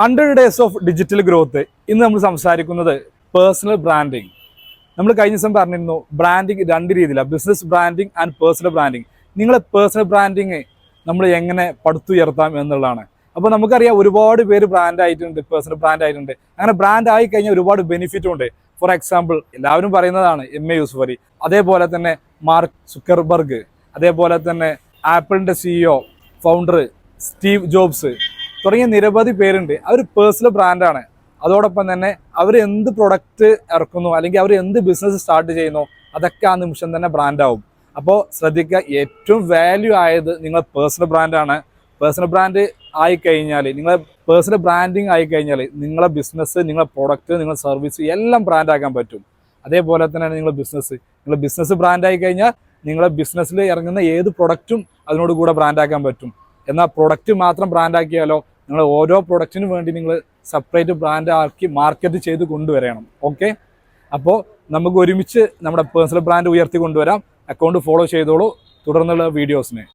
100 days of digital growth. ഇന്ന് നമ്മൾ സംസാരിക്കുന്നത് പേഴ്സണൽ ബ്രാൻഡിങ്. നമ്മൾ കഴിഞ്ഞ ദിവസം പറഞ്ഞിരുന്നു ബ്രാൻഡിങ് രണ്ട് രീതിയിലാണ്, business branding and personal branding. നിങ്ങളെ പേഴ്സണൽ ബ്രാൻഡിങ് നമ്മൾ എങ്ങനെ പടുത്തുയർത്താം എന്നുള്ളതാണ്. അപ്പോൾ നമുക്കറിയാം ഒരുപാട് പേര് ബ്രാൻഡ് ആയിട്ടുണ്ട്, പേഴ്സണൽ ബ്രാൻഡ് ആയിട്ടുണ്ട്. അങ്ങനെ ബ്രാൻഡ് ആയി കഴിഞ്ഞാൽ ഒരുപാട് ബെനിഫിറ്റും ഉണ്ട്. ഫോർ എക്സാമ്പിൾ എല്ലാവരും പറയുന്നതാണ് MA യൂസുഫ് അലി, അതേപോലെ തന്നെ മാർക്ക് സുക്കർബർഗ്, അതേപോലെ തന്നെ ആപ്പിളിൻ്റെ CEO ഫൗണ്ടർ സ്റ്റീവ് ജോബ്സ് തുടങ്ങിയ നിരവധി പേരുണ്ട്. അവർ പേഴ്സണൽ ബ്രാൻഡാണ്. അതോടൊപ്പം തന്നെ അവർ എന്ത് പ്രൊഡക്റ്റ് ഇറക്കുന്നു അല്ലെങ്കിൽ അവർ എന്ത് ബിസിനസ് സ്റ്റാർട്ട് ചെയ്യുന്നു അതൊക്കെ ആ നിമിഷം തന്നെ ബ്രാൻഡാവും. അപ്പോൾ ശ്രദ്ധിക്കുക, ഏറ്റവും വാല്യൂ ആയത് നിങ്ങളെ പേഴ്സണൽ ബ്രാൻഡാണ്. പേഴ്സണൽ ബ്രാൻഡ് ആയിക്കഴിഞ്ഞാൽ, നിങ്ങളെ പേഴ്സണൽ ബ്രാൻഡിങ് ആയിക്കഴിഞ്ഞാൽ നിങ്ങളെ ബിസിനസ്, നിങ്ങളെ പ്രൊഡക്റ്റ്, നിങ്ങളെ സർവീസ് എല്ലാം ബ്രാൻഡാക്കാൻ പറ്റും. അതേപോലെ തന്നെയാണ് നിങ്ങളെ ബിസിനസ് ബ്രാൻഡായി കഴിഞ്ഞാൽ നിങ്ങളെ ബിസിനസ്സിൽ ഇറങ്ങുന്ന ഏത് പ്രൊഡക്റ്റും അതിനോട് കൂടെ ബ്രാൻഡാക്കാൻ പറ്റും. എന്നാൽ പ്രൊഡക്റ്റ് മാത്രം ബ്രാൻഡാക്കിയാലോ, നിങ്ങൾ ഓരോ പ്രൊഡക്റ്റിന് വേണ്ടി നിങ്ങൾ സെപ്പറേറ്റ് ബ്രാൻഡ് ആക്കി മാർക്കറ്റ് ചെയ്ത് കൊണ്ടുവരണം. ഓക്കെ, അപ്പോൾ നമുക്ക് ഒരുമിച്ച് നമ്മുടെ പേഴ്സണൽ ബ്രാൻഡ് ഉയർത്തി കൊണ്ടുവരാം. അക്കൗണ്ട് ഫോളോ ചെയ്തോളൂ തുടർന്നുള്ള വീഡിയോസിന്.